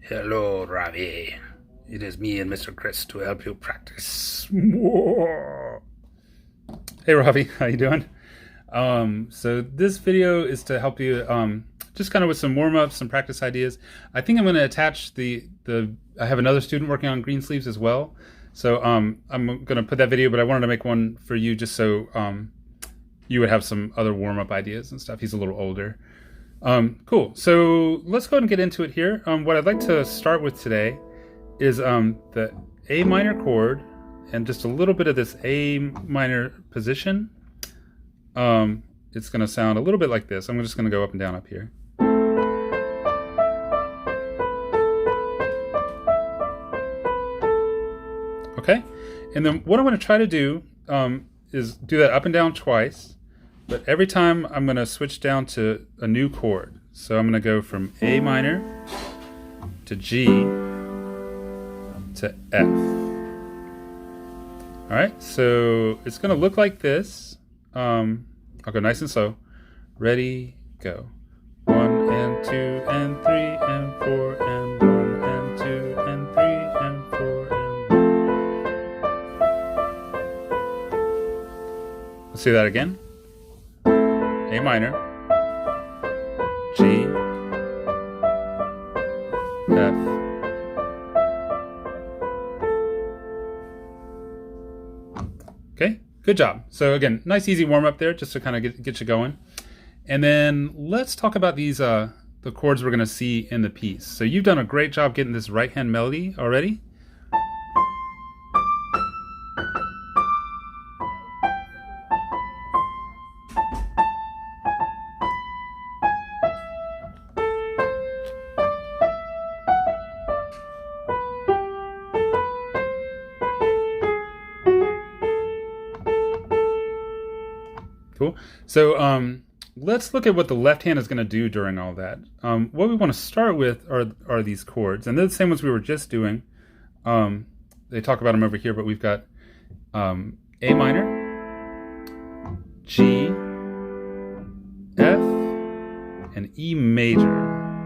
Hello, Ravi. It is me and Mr. Chris to help you practice. Hey, Ravi, how you doing? So this video is to help you just kind of with some warm-ups, some practice ideas. I think I'm going to attach I have another student working on green sleeves as well. So I'm going to put that video, but I wanted to make one for you just so you would have some other warm-up ideas and stuff. He's a little older. Cool. So let's go ahead and get into it here. What I'd like to start with today is the A minor chord and just a little bit of this A minor position. It's going to sound a little bit like this. I'm just going to go up and down up here. Okay. And then what I'm going to try to do is do that up and down twice. But every time I'm going to switch down to a new chord. So I'm going to go from A minor to G to F. All right, so it's going to look like this. I'll go nice and slow. Ready, go. 1 and 2 and 3 and 4 and 1 and 2 and 3 and 4 and 1. Let's do that again. A minor, G, F, okay, good job. So again, nice easy warm up there just to kind of get you going. And then let's talk about these the chords we're going to see in the piece. So you've done a great job getting this right hand melody already. Cool. So let's look at what the left hand is going to do during all that. What we want to start with are these chords, and they're the same ones we were just doing. They talk about them over here, but we've got A minor, G, F, and E major.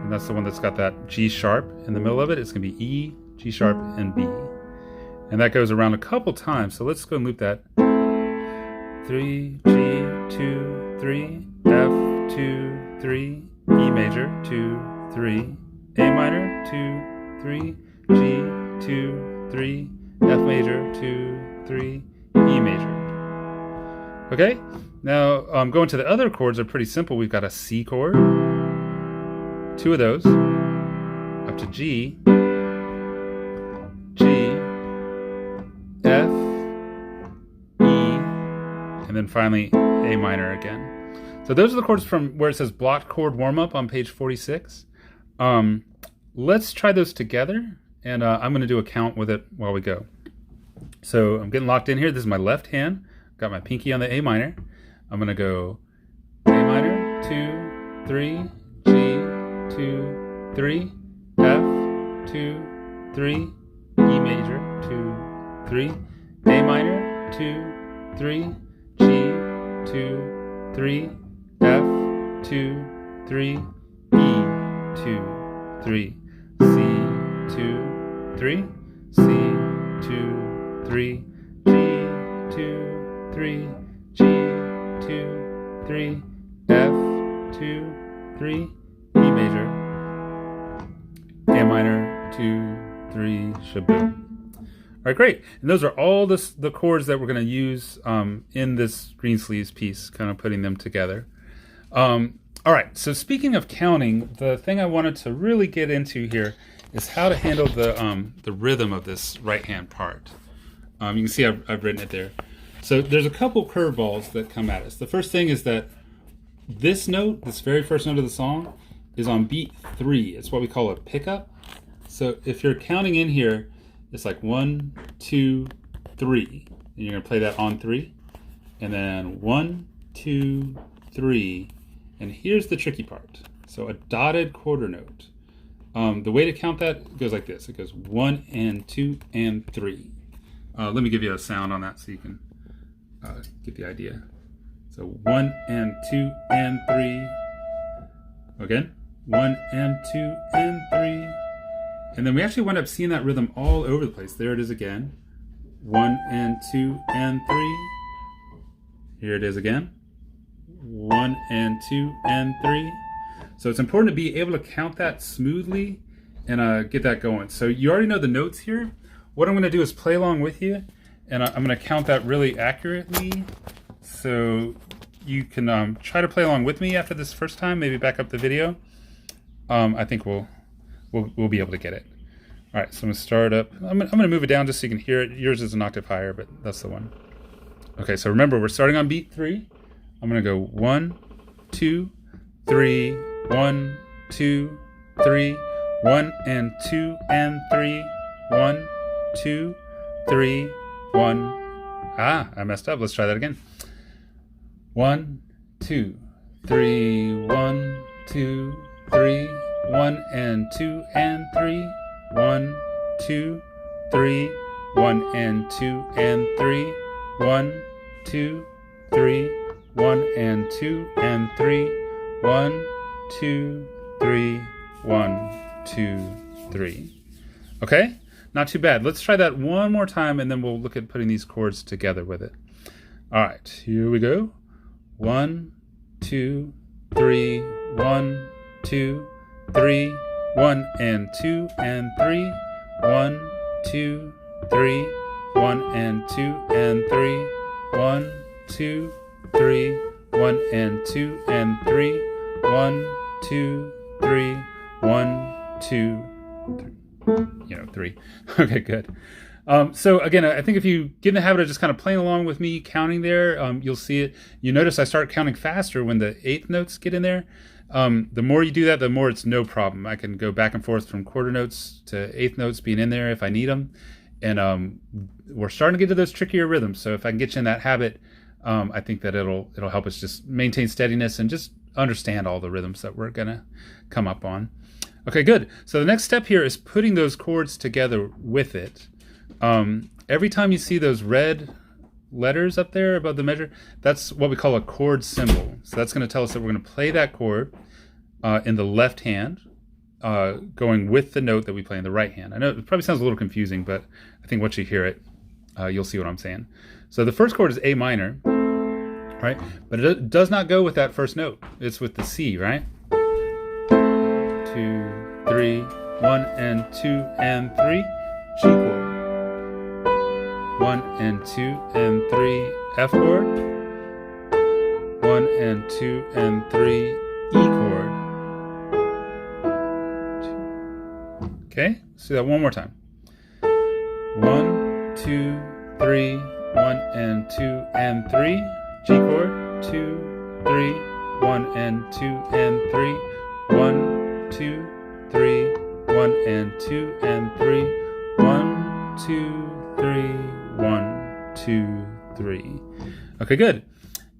And that's the one that's got that G sharp in the middle of it. It's going to be E, G sharp, and B. And that goes around a couple times. So let's go and loop that. 3, G, 2, 3, F, 2, 3, E major, 2, 3, A minor, 2, 3, G, 2, 3, F major, 2, 3, E major. Okay, now going to the other chords are pretty simple. We've got a C chord, 2 of those, up to G, G, F, and then finally A minor again. So those are the chords from where it says blocked chord warm-up on page 46. Let's try those together, and I'm going to do a count with it while we go. So I'm getting locked in here. This is my left hand. Got my pinky on the A minor. I'm going to go A minor, 2, 3, G, 2, 3, F, 2, 3, E major, 2, 3, A minor, 2, 3, G, 2, 3, F, 2, 3, E, 2, 3, C, 2, 3, C, 2, 3, G, 2, 3, G, 2, 3, F, 2, 3, E major, A minor, 2, 3, shaboom. All right, great. And those are all the chords that we're going to use in this green sleeves piece, kind of putting them together. All right, so speaking of counting, the thing I wanted to really get into here is how to handle the rhythm of this right-hand part. You can see I've written it there. So there's a couple curveballs that come at us. The first thing is that this note, this very first note of the song, is on beat 3. It's what we call a pickup. So if you're counting in here, it's like 1, 2, 3. And you're going to play that on 3. And then 1, 2, 3. And here's the tricky part. So a dotted quarter note. The way to count that goes like this. It goes 1 and 2 and 3. Let me give you a sound on that so you can get the idea. So 1 and 2 and 3. Again. 1 and 2 and 3. And then we actually wind up seeing that rhythm all over the place. There it is again. 1 and 2 and 3. Here it is again. 1 and 2 and 3. So it's important to be able to count that smoothly and get that going. So you already know the notes here. What I'm going to do is play along with you, and I'm going to count that really accurately. So you can try to play along with me after this first time. Maybe back up the video. I think we'll be able to get it. All right, so I'm going to start up. I'm going to move it down just so you can hear it. Yours is an octave higher, but that's the one. Okay, so remember, we're starting on beat 3. I'm going to go 1, 2, 3, 1, 2, 3, 1 and 2 and 3, 1, 2, 3, 1. Ah, I messed up. Let's try that again. 1, 2, 3, 1, 2, 3, 1 and 2 and 3, 1, 2, 3, 1 and 2 and 3, 1, 2, 3, 1 and 2 and 3, 1, 2, 3, 1, 2, 3. Okay, not too bad. Let's try that one more time, and then we'll look at putting these chords together with it. All right, here we go. 1, 2, 3, 1, 2, 3, 1 and 2 and 3, 1, 2, 3, 1 and 2 and 3, 1, 2, 3, 1 and 2 and 3, 1, 2, 3, 1, 2, 3. Okay, good. So again, I think if you get in the habit of just kind of playing along with me, counting there, you'll see it. You notice I start counting faster when the eighth notes get in there. The more you do that, the more it's no problem. I can go back and forth from quarter notes to eighth notes being in there if I need them. And we're starting to get to those trickier rhythms. So if I can get you in that habit, I think that it'll help us just maintain steadiness and just understand all the rhythms that we're gonna come up on. Okay, good. So the next step here is putting those chords together with it. Every time you see those red letters up there above the measure, that's what we call a chord symbol. So that's going to tell us that we're going to play that chord in the left hand, going with the note that we play in the right hand. I know it probably sounds a little confusing, but I think once you hear it, you'll see what I'm saying. So the first chord is A minor, right? But it does not go with that first note. It's with the C, right? 2, 3, 1 and 2 and 3, G chord. 1 and 2 and 3, F chord. 1 and 2 and 3, E chord. Okay, let's do that one more time. 1, 2, 3, 1 and 2 and 3, G chord. 2, 3, 1 and 2 and 3, 1, 2, 3, 1 and 2 and 3, 1, 2, 3, 1, 2, 3. Okay, good.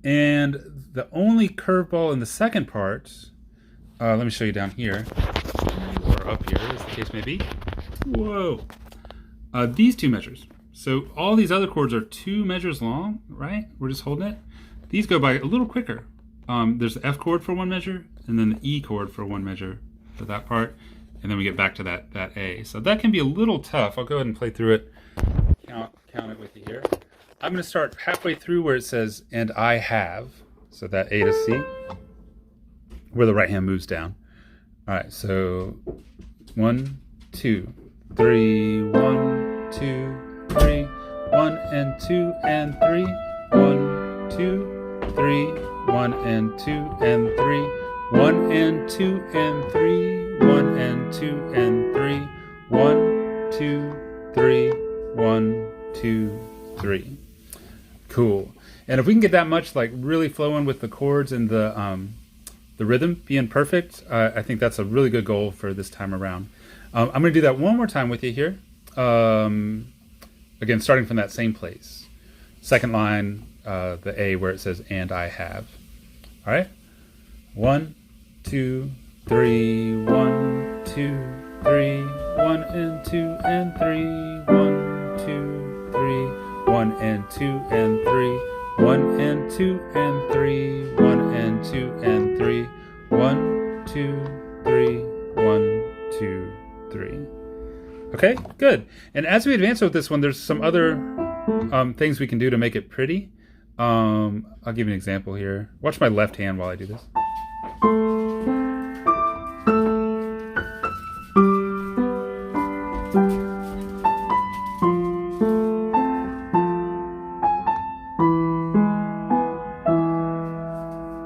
And the only curveball in the second part, let me show you down here, or up here, as the case may be. Whoa. These two measures. So all these other chords are 2 measures long, right? We're just holding it. These go by a little quicker. There's the F chord for 1 measure, and then the E chord for 1 measure for that part. And then we get back to that A. So that can be a little tough. I'll go ahead and play through it. Count it with you here. I'm going to start halfway through where it says, and I have. So that A to C, where the right hand moves down. All right, so 1, 2, 3, 1, 2, 3, 1 and 2 and 3, 1, 2, 3, 1 and 2 and 3, 1 and 2 and 3, 1 and 2 and 3, 1, 2, 3, 1, 2, 3. Cool. And if we can get that much, like really flowing with the chords and the rhythm being perfect, I think that's a really good goal for this time around. I'm going to do that one more time with you here. Again, starting from that same place. Second line, the A where it says, and I have. All right? 1, 2, 3, 1, 2, 3, 1 and 2 and 3, 1, 2, 3, 1 and 2 and 3, 1 and 2 and 3, 1 and 2 and 3, 1, 2, 3, 1, 2, 3. Okay, good. And as we advance with this one, there's some other things we can do to make it pretty. I'll give you an example here. Watch my left hand while I do this.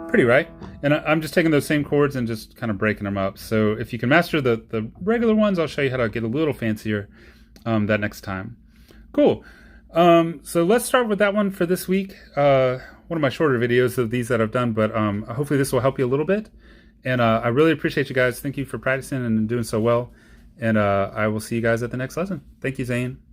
Pretty, right? And I'm just taking those same chords and just kind of breaking them up. So if you can master the regular ones, I'll show you how to get a little fancier that next time. Cool. So let's start with that one for this week. One of my shorter videos of these that I've done, but hopefully this will help you a little bit. And I really appreciate you guys. Thank you for practicing and doing so well. And I will see you guys at the next lesson. Thank you, Zain.